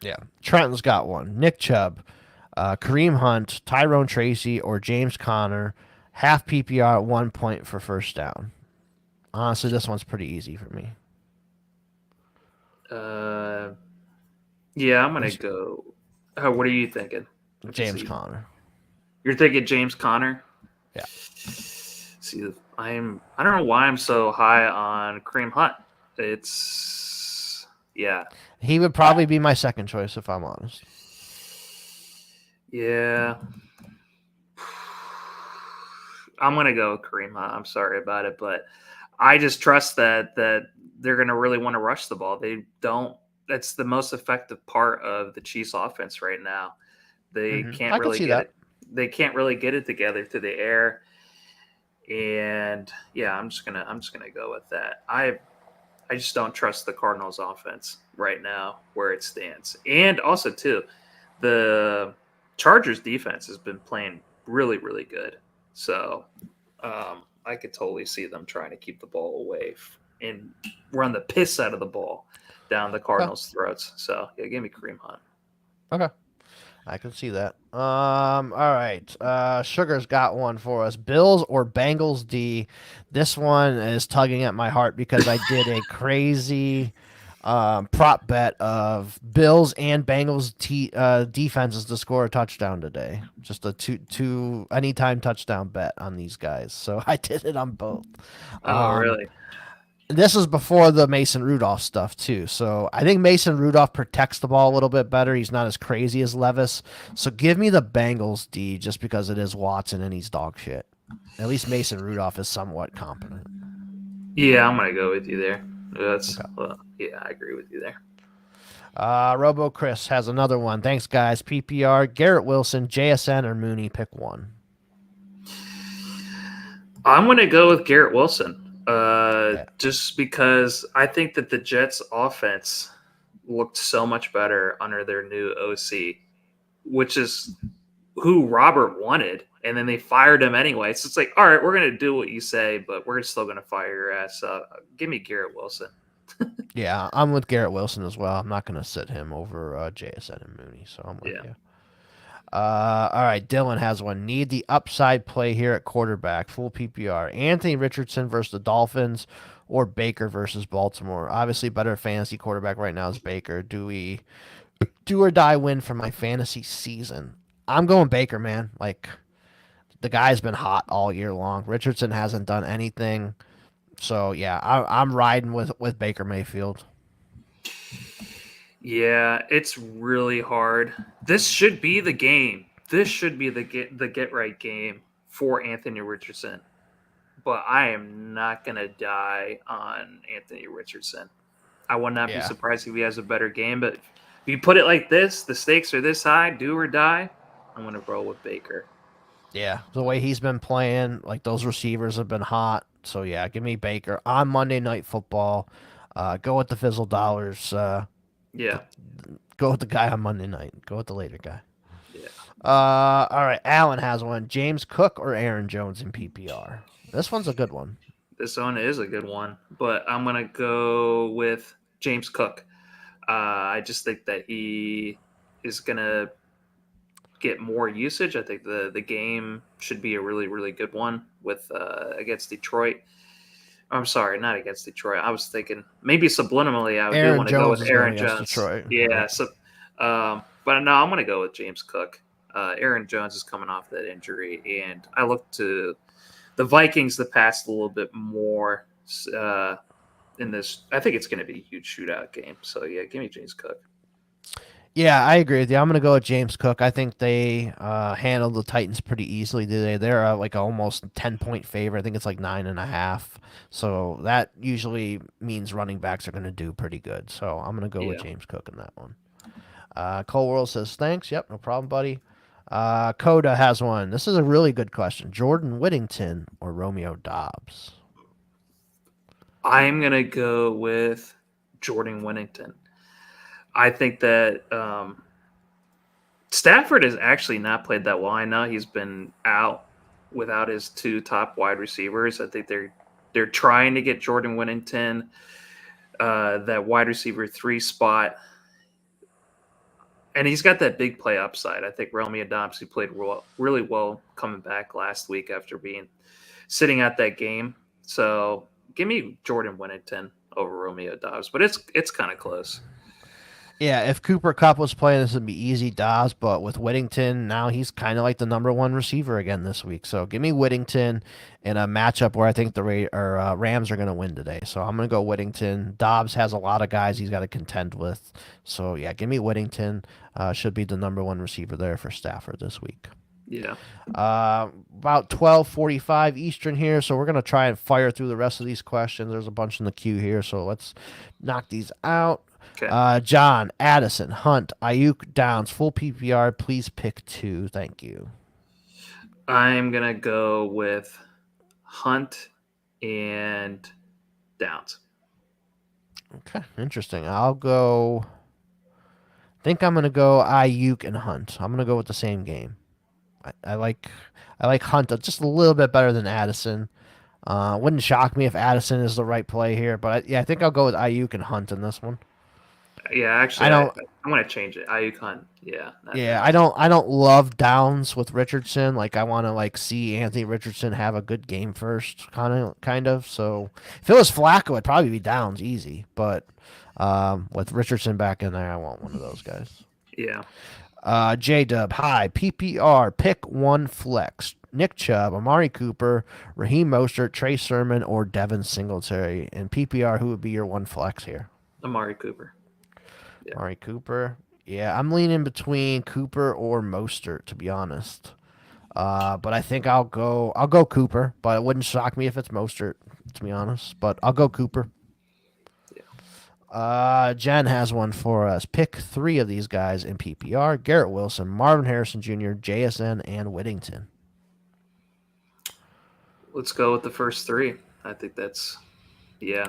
Yeah. Trenton's got one. Nick Chubb, Kareem Hunt, Tyrone Tracy, or James Conner. Half PPR at 1 point for first down. Honestly, this one's pretty easy for me. Uh, yeah, I'm gonna go. What are you thinking? Let's James see. Conner. You're thinking James Conner. Yeah. See, I don't know why I'm so high on Kareem Hunt. It's yeah. He would probably be my second choice if I'm honest. Yeah. I'm gonna go with Kareem Hunt. I'm sorry about it, but I just trust that they're gonna really want to rush the ball. They don't. That's the most effective part of the Chiefs' offense right now. They can't I could really see get that. it. They can't really get it together to the air. And yeah, I'm just gonna go with that. I just don't trust the Cardinals offense right now where it stands. And also too, the Chargers defense has been playing really, really good. So I could totally see them trying to keep the ball away and run the piss out of the ball down the Okay. Cardinals' throats. So yeah, give me Kareem Hunt. Okay. I can see that. All right. Sugar's got one for us. Bills or Bengals D. This one is tugging at my heart because I did a crazy prop bet of Bills and Bengals defenses to score a touchdown today. Just a two anytime touchdown bet on these guys. So I did it on both. Oh, Um, really? this is before the Mason Rudolph stuff too. So I think Mason Rudolph protects the ball a little bit better. He's not as crazy as Levis. So give me the Bengals D just because it is Watson and he's dog shit. At least Mason Rudolph is somewhat competent. Yeah, I'm gonna go with you there. That's Okay. yeah, I agree with you there. Robo Chris has another one. Thanks, guys. PPR, Garrett Wilson, JSN, or Mooney. Pick one. I'm gonna go with Garrett Wilson. Yeah. Just because I think that the Jets offense looked so much better under their new OC, which is who Robert wanted, and then they fired him anyway. So it's like, all right, we're gonna do what you say, but we're still gonna fire your ass. Give me Garrett Wilson. Yeah, I'm with Garrett Wilson as well. I'm not going to sit him over JSN and Mooney, so I'm with Yeah. you. All right, Dylan has one. Need the upside play here at quarterback, full PPR. Anthony Richardson versus the Dolphins or Baker versus Baltimore. Obviously, better fantasy quarterback right now is Baker. Do we do or die win for my fantasy season? I'm going Baker, man. Like, the guy's been hot all year long. Richardson hasn't done anything. So, yeah, I'm riding with Baker Mayfield. Yeah, it's really hard. This should be the game. This should be the get right game for Anthony Richardson. But I am not gonna die on Anthony Richardson. I would not be Yeah. surprised if he has a better game. But if you put it like this, the stakes are this high, do or die. I'm gonna roll with Baker. Yeah, the way he's been playing, like those receivers have been hot. So yeah, give me Baker on Monday Night Football. Go with the Fizzle Dollars. Yeah, Go with the guy on Monday night. Go with the later guy. yeah. All right, Alan has one. James Cook or Aaron Jones in PPR. This one's a good one. This one is a good one, but I'm gonna go with James Cook. I just think that he is gonna get more usage. I think the game should be a really really good one with against Detroit. I'm sorry, not against Detroit. I was thinking maybe subliminally I do Aaron want to go Jones with is going Aaron against Jones. Detroit. Yeah, so but no, I'm going to go with James Cook. Aaron Jones is coming off that injury, and I look to the Vikings to pass a little bit more in this. I think it's going to be a huge shootout game. So yeah, give me James Cook. Yeah, I agree with you. I'm going to go with James Cook. I think they handled the Titans pretty easily today. They're like almost 10-point favorite. I think it's like 9.5. So that usually means running backs are going to do pretty good. So I'm going to go with Yeah. James Cook in that one. Cole World says, thanks. Yep, no problem, buddy. Coda has one. This is a really good question. Jordan Whittington or Romeo Dobbs? I'm going to go with Jordan Winnington. I think that Stafford has actually not played that well. I know he's been out without his two top wide receivers. I think they're trying to get Jordan Winnington that wide receiver 3 spot, and he's got that big play upside. I think Romeo Dobbs, he played really well coming back last week after being sitting out that game. So give me Jordan Winnington over Romeo Dobbs, but it's kind of close. Yeah, if Cooper Kupp was playing, this would be easy Dobbs. But with Whittington, now he's kind of like the number one receiver again this week. So give me Whittington in a matchup where I think the Rams are going to win today. So I'm going to go Whittington. Dobbs has a lot of guys he's got to contend with. So yeah, give me Whittington. Should be the number one receiver there for Stafford this week. Yeah. About 12:45 Eastern here, so we're gonna try and fire through the rest of these questions. There's a bunch in the queue here, so let's knock these out. Okay. John, Addison, Hunt, Ayuk, Downs, full PPR. Please pick 2. Thank you. I'm going to go with Hunt and Downs. Okay, interesting. I'll go. Think I'm gonna go Ayuk and Hunt. I'm gonna go with the same game. I like Hunt just a little bit better than Addison. Wouldn't shock me if Addison is the right play here, but yeah, I think I'll go with Ayuk and Hunt in this one. Yeah, I actually, don't. I want to change it. Ayuk Hunt. Yeah, not Yeah, I Downs. don't. I don't love Downs with Richardson. Like I want to like see Anthony Richardson have a good game first, kind of. So if it was Flacco, it'd probably be Downs easy. But with Richardson back in there, I want one of those guys. Yeah. J Dub, hi. PPR, pick one flex. Nick Chubb, Amari Cooper, Raheem Mostert, Trey Sermon, or Devin Singletary. In PPR, who would be your one flex here? Amari Cooper. Yeah. Amari Cooper. Yeah, I'm leaning between Cooper or Mostert, to be honest. But I think I'll go Cooper. But it wouldn't shock me if it's Mostert, to be honest. But I'll go Cooper. Yeah. Jen has one for us. Pick three of these guys in PPR: Garrett Wilson, Marvin Harrison Jr., JSN, and Whittington. Let's go with the first three. I think that's yeah.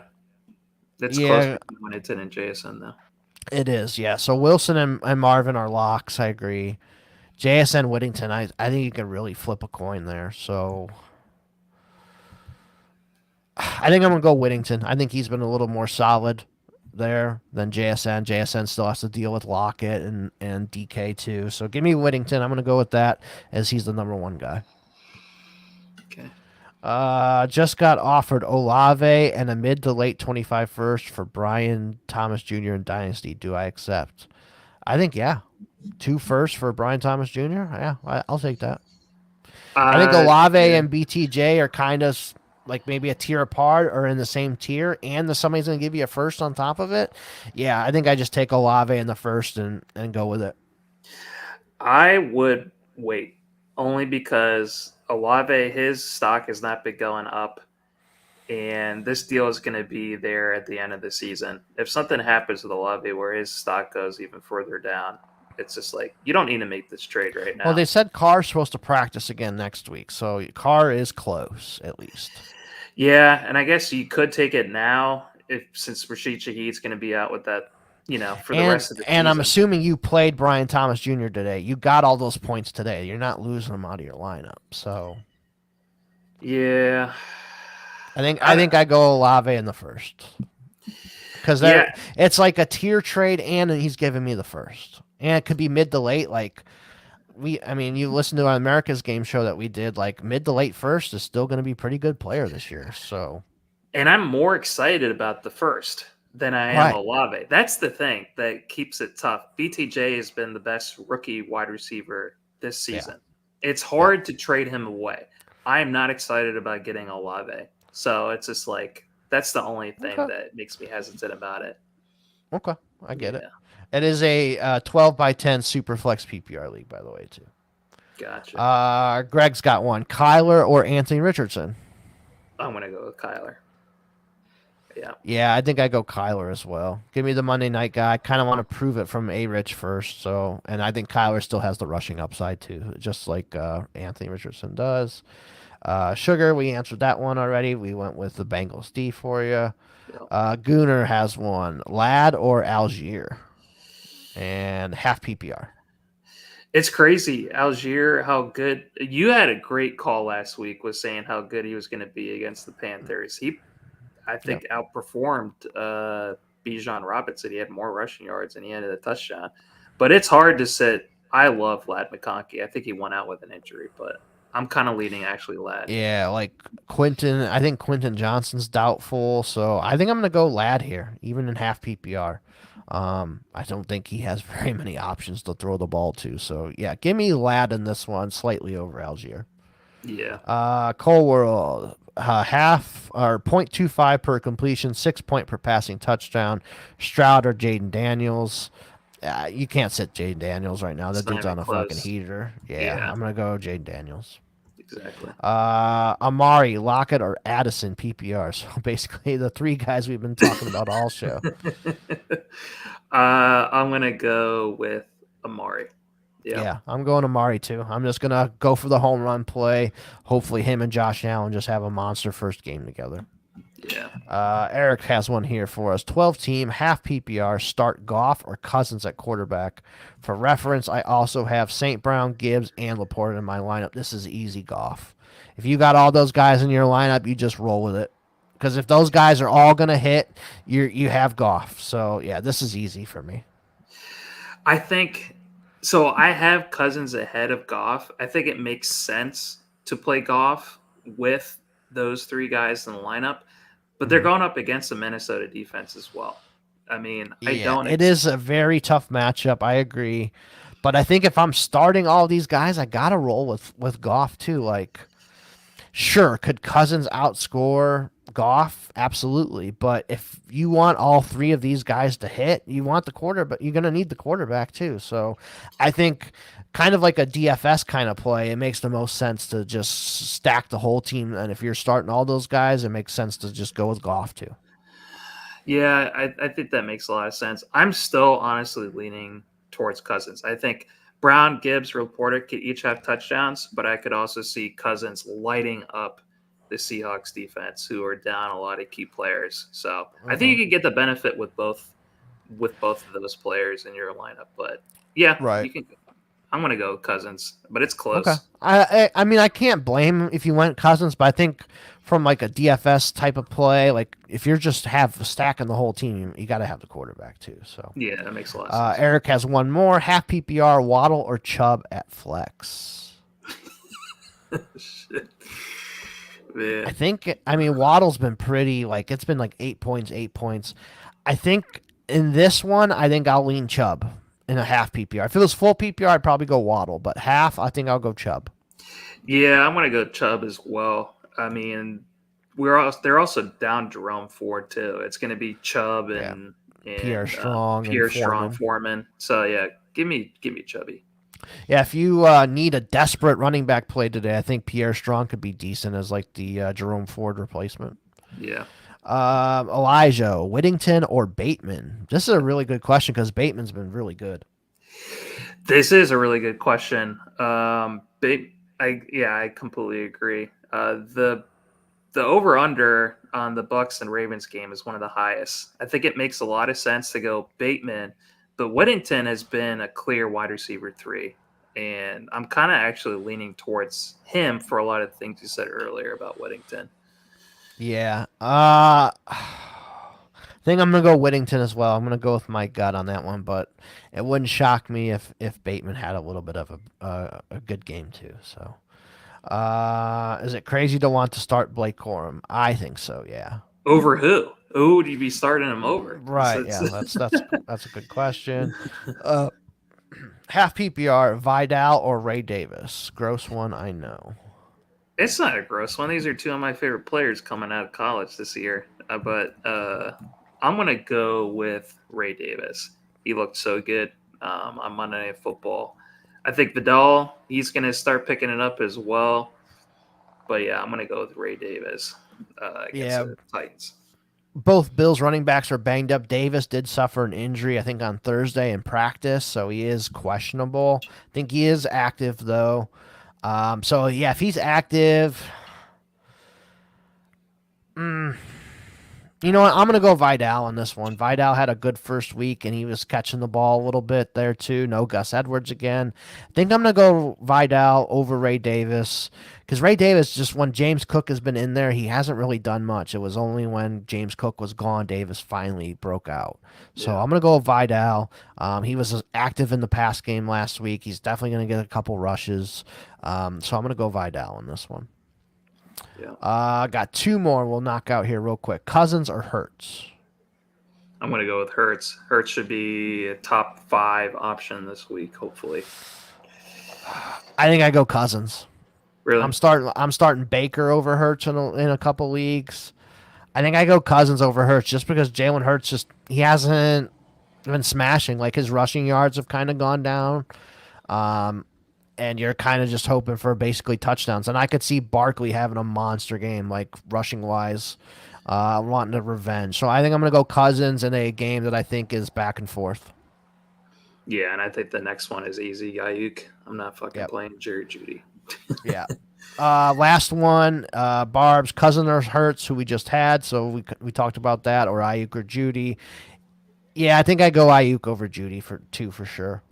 It's close Yeah, between Winnington and JSN though. it is. Yeah. So Wilson and Marvin are locks. I agree. JSN Whittington, I think you can really flip a coin there. So I think I'm gonna go Whittington. I think he's been a little more solid there than JSN. JSN still has to deal with Lockett and DK too. So give me Whittington. I'm gonna go with that as he's the number one guy. Okay. Just got offered Olave and a mid to late 25 first for Brian Thomas Jr. in Dynasty. Do I accept? I think yeah. 2 firsts for Brian Thomas Jr. Yeah, I'll take that. I think Olave Yeah. and BTJ are kind of like maybe a tier apart or in the same tier, and somebody's going to give you a first on top of it. Yeah, I think I just take Olave in the first and go with it. I would wait only because Olave, his stock has not been going up, and this deal is going to be there at the end of the season. If something happens with Olave where his stock goes even further down, it's just like you don't need to make this trade right now. Well, they said Carr's supposed to practice again next week, so Carr is close at least. Yeah, and I guess you could take it now if since Shaheed's going to be out with that, for the rest of the season. And I'm assuming you played Brian Thomas Jr. today. You got all those points today. You're not losing them out of your lineup. So yeah, I think I go Olave in the first because it's like a tier trade, and he's giving me the first, and it could be mid to late. Like you listen to America's Game Show that we did. Like mid to late first is still going to be a pretty good player this year. So, and I'm more excited about the first than I am Olave. That's the thing that keeps it tough. BTJ has been the best rookie wide receiver this season. Yeah. It's hard to trade him away. I am not excited about getting Olave. So it's just like that's the only thing that makes me hesitant about it. Okay, I get it. It is a 12 by 10 super flex PPR league, by the way, too. Gotcha. Greg's got one. Kyler or Anthony Richardson? I'm going to go with Kyler. Yeah. Yeah, I think I go Kyler as well. Give me the Monday night guy. I kind of want to prove it from A-Rich first. So, and I think Kyler still has the rushing upside, too, just like Anthony Richardson does. Sugar, we answered that one already. We went with the Bengals D for you. Yep. Gooner has one. Ladd or Algier? And half PPR. It's crazy. Algier, how good. You had a great call last week with saying how good he was going to be against the Panthers. He, I think, outperformed Bijan Robinson. He had more rushing yards and he had a touchdown. But it's hard to sit. I love Ladd McConkey. I think he went out with an injury, but I'm kind of leaning actually Ladd. Yeah, like Quentin. I think Quentin Johnson's doubtful. So I think I'm going to go Ladd here, even in half PPR. I don't think he has very many options to throw the ball to. So, yeah, give me Ladd in this one, slightly over Algier. Yeah. Cole World, half or 0.25 per completion, 6 point per passing touchdown. Stroud or Jaden Daniels. You can't sit Jaden Daniels right now. That dude's on a fucking heater. Yeah, I'm going to go Jaden Daniels. Exactly. Amari, Lockett, or Addison PPR. So basically the three guys we've been talking about all show. I'm going to go with Amari. Yeah, I'm going Amari too. I'm just going to go for the home run play. Hopefully him and Josh Allen just have a monster first game together. Yeah. Eric has one here for us. 12-team, half PPR, start Goff or Cousins at quarterback. For reference, I also have St. Brown, Gibbs, and Laporte in my lineup. This is easy Goff. If you got all those guys in your lineup, you just roll with it Because if those guys are all gonna hit, you have Goff. So yeah, this is easy for me. I think so. I have Cousins ahead of Goff. I think it makes sense to play Goff with those three guys in the lineup, but they're Mhm. going up against the Minnesota defense as well. I mean, I Yeah, don't. it is a very tough matchup. I agree, but I think if I'm starting all these guys, I gotta roll with Goff too. Like, sure, could Cousins outscore Goff? Absolutely, but if you want all three of these guys to hit, you want the quarterback. You're gonna need the quarterback too. So, I think kind of like a DFS kind of play, it makes the most sense to just stack the whole team. And if you're starting all those guys, it makes sense to just go with Goff too. Yeah, I think that makes a lot of sense. I'm still honestly leaning towards Cousins. I think Brown, Gibbs, Reporter could each have touchdowns, but I could also see Cousins lighting up the Seahawks defense, who are down a lot of key players. So I think Uh-huh. you could get the benefit with both of those players in your lineup. But yeah, Right. you can. I'm gonna go Cousins, but it's Okay. close. I mean I can't blame him if you went Cousins, but I think from like a DFS type of play, like if you're just have stacking the whole team, you got to have the quarterback too. So Yeah, that makes a lot of sense. Eric has one more half PPR Waddle or Chubb at flex. Shit. I Man. think I mean Waddle's been pretty like it's been like 8 points, 8 points. I think in this one, I think I'll lean Chubb in a half PPR. If it was full PPR, I'd probably go Waddle, but half, I think I'll go Chubb. Yeah, I'm gonna go Chubb as well. I mean, they're also down Jerome Ford too. It's gonna be Chubb Yeah, Pierre and Strong and Pierre Strong Foreman. Foreman. So yeah, give me Chubby. Yeah, if you need a desperate running back play today, I think Pierre Strong could be decent as like the Jerome Ford replacement. Yeah, Elijah, Whittington, or Bateman? This is a really good question because Bateman's been really good. this is a really good question. I completely agree. The over under on the Bucks and Ravens game is one of the highest. I think it makes a lot of sense to go Bateman, but Whittington has been a clear wide receiver three, and I'm kind of actually leaning towards him for a lot of the things you said earlier about Whittington. Yeah. I think I'm gonna go Whittington as well. I'm gonna go with my gut on that one, but it wouldn't shock me if Bateman had a little bit of a good game too. So, is it crazy to want to start Blake Corum? I think so. Yeah. Over who? Who would you be starting him over? Right. Yeah. That's a good question. Uh, half PPR, Vidal or Ray Davis? Gross one, I know. It's not a gross one. These are two of my favorite players coming out of college this year. But I'm going to go with Ray Davis. He looked so good on Monday Night Football. I think Vidal, he's going to start picking it up as well. But yeah, I'm going to go with Ray Davis against Yeah. the Titans. Both Bills running backs are banged up. Davis did suffer an injury, I think, on Thursday in practice, so he is questionable. I think he is active though. So yeah, if he's active, you know what? I'm gonna go Vidal on this one. Vidal had a good first week, and he was catching the ball a little bit there too. No Gus Edwards again. I think I'm gonna go Vidal over Ray Davis because Ray Davis just when James Cook has been in there, he hasn't really done much. It was only when James Cook was gone, Davis finally broke out. So Yeah. I'm gonna go Vidal. He was active in the pass game last week. He's definitely gonna get a couple rushes. So I'm gonna go Vidal in this one. Yeah. Got two more we'll knock out here real quick. Cousins or Hurts? I'm going to go with Hurts. Hurts should be a top 5 option this week, hopefully. I think I go Cousins. Really? I'm starting Baker over Hurts in a couple leagues. I think I go Cousins over Hurts just because Jalen Hurts he hasn't been smashing. Like his rushing yards have kind of gone down. And you're kind of just hoping for basically touchdowns. And I could see Barkley having a monster game, like rushing wise, wanting a revenge. So I think I'm going to go Cousins in a game that I think is back and forth. Yeah, and I think the next one is easy, Ayuk. I'm not fucking Yep. playing Jerry Judy. Yeah. Last one, Barb's cousin or Hurts, who we just had. So we talked about that, or Ayuk or Judy. Yeah, I think I go Ayuk over Judy for sure.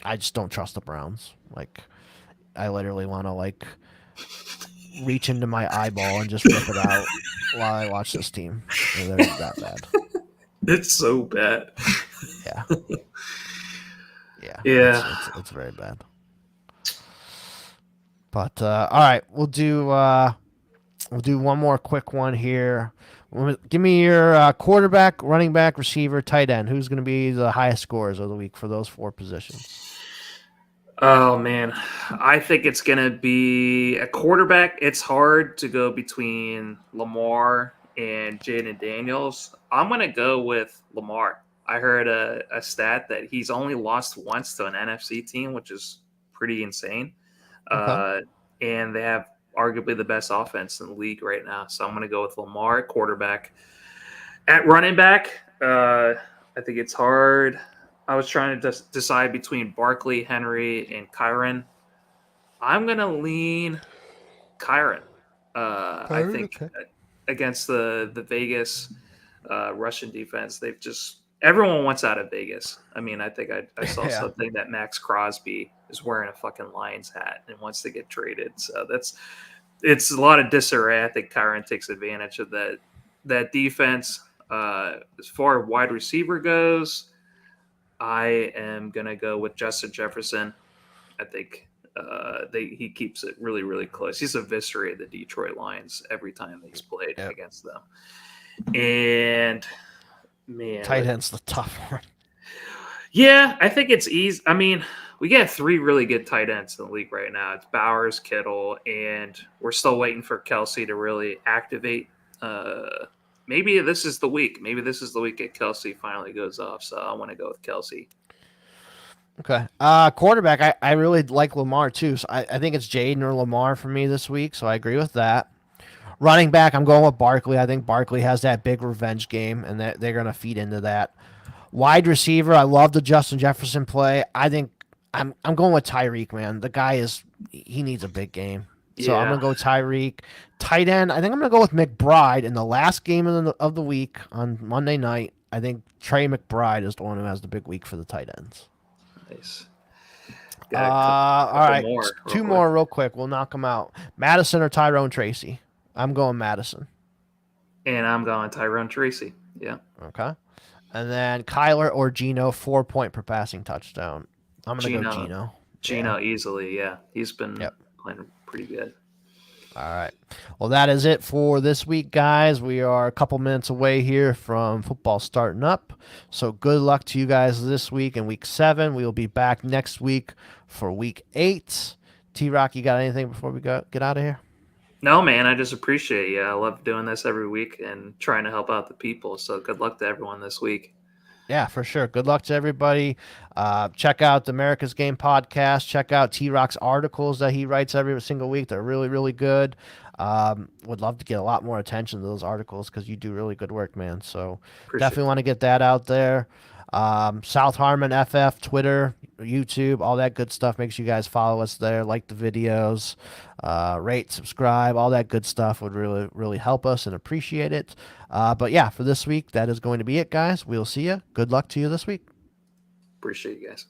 I just don't trust the Browns. Like, I literally want to reach into my eyeball and just rip it out while I watch this team. They're that bad. It's so bad. Yeah. Yeah. Yeah. It's very bad. But all right, we'll do one more quick one here. Give me your quarterback, running back, receiver, tight end. Who's going to be the highest scorers of the week for those 4 positions? Oh man, I think it's gonna be a quarterback. It's hard to go between Lamar and Jaden Daniels. I'm gonna go with Lamar. I heard a stat that he's only lost once to an NFC team, which is pretty insane. Okay. And they have arguably the best offense in the league right now. So I'm gonna go with Lamar at quarterback. At running back, I think it's hard. I was trying to decide between Barkley, Henry, and Kyron. I'm going to lean Kyron. I think Okay. against the Vegas Russian defense, they've just everyone wants out of Vegas. I mean, I think I saw Yeah. something that Max Crosby is wearing a fucking Lions hat and wants to get traded. So it's a lot of disarray. I think Kyron takes advantage of that defense. As far as wide receiver goes, I am gonna go with Justin Jefferson. I think he keeps it really, really close. He's eviscerated the Detroit Lions every time he's played Yep. against them. And man, Tight end's the tough one. yeah, I think it's easy. I mean, we got 3 really good tight ends in the league right now. It's Bowers, Kittle, and we're still waiting for Kelsey to really activate. Maybe this is the week. Maybe this is the week that Kelsey finally goes off. So I want to go with Kelsey. Okay. Quarterback, I really like Lamar too. So I think it's Jaden or Lamar for me this week. So I agree with that. Running back, I'm going with Barkley. I think Barkley has that big revenge game, and that they're going to feed into that. Wide receiver, I love the Justin Jefferson play. I think I'm going with Tyreek, man. The guy he needs a big game. So I'm Yeah. gonna go Tyreek. Tight end, I think I'm gonna go with McBride in the last game of the week on Monday night. I think Trey McBride is the one who has the big week for the tight ends. Nice. All right, More, two more real quick. We'll knock them out. Madison or Tyrone Tracy? I'm going Madison. And I'm going Tyrone Tracy. Yeah. Okay. And then Kyler or Geno, 4-point per passing touchdown. I'm gonna go Geno. Geno easily, yeah. He's been Yep. playing pretty good. All right. Well, that is it for this week, guys. We are a couple minutes away here from football starting up. So good luck to you guys this week in week 7. We will be back next week for week 8. T-Rock, you got anything before we get out of here? No, man, I just appreciate you. I love doing this every week and trying to help out the people. So good luck to everyone this week. Yeah, for sure. Good luck to everybody. Check out the America's Game podcast. Check out T-Rock's articles that he writes every single week. They're really, really good. Would love to get a lot more attention to those articles because you do really good work, man. So definitely want to get that out there. South Harmon FF, Twitter, YouTube, all that good stuff. Make sure you guys follow us there, like the videos, rate, subscribe, all that good stuff would really, really help us and appreciate it. But yeah, for this week, that is going to be it, guys. We'll see you. Good luck to you this week. Appreciate you guys.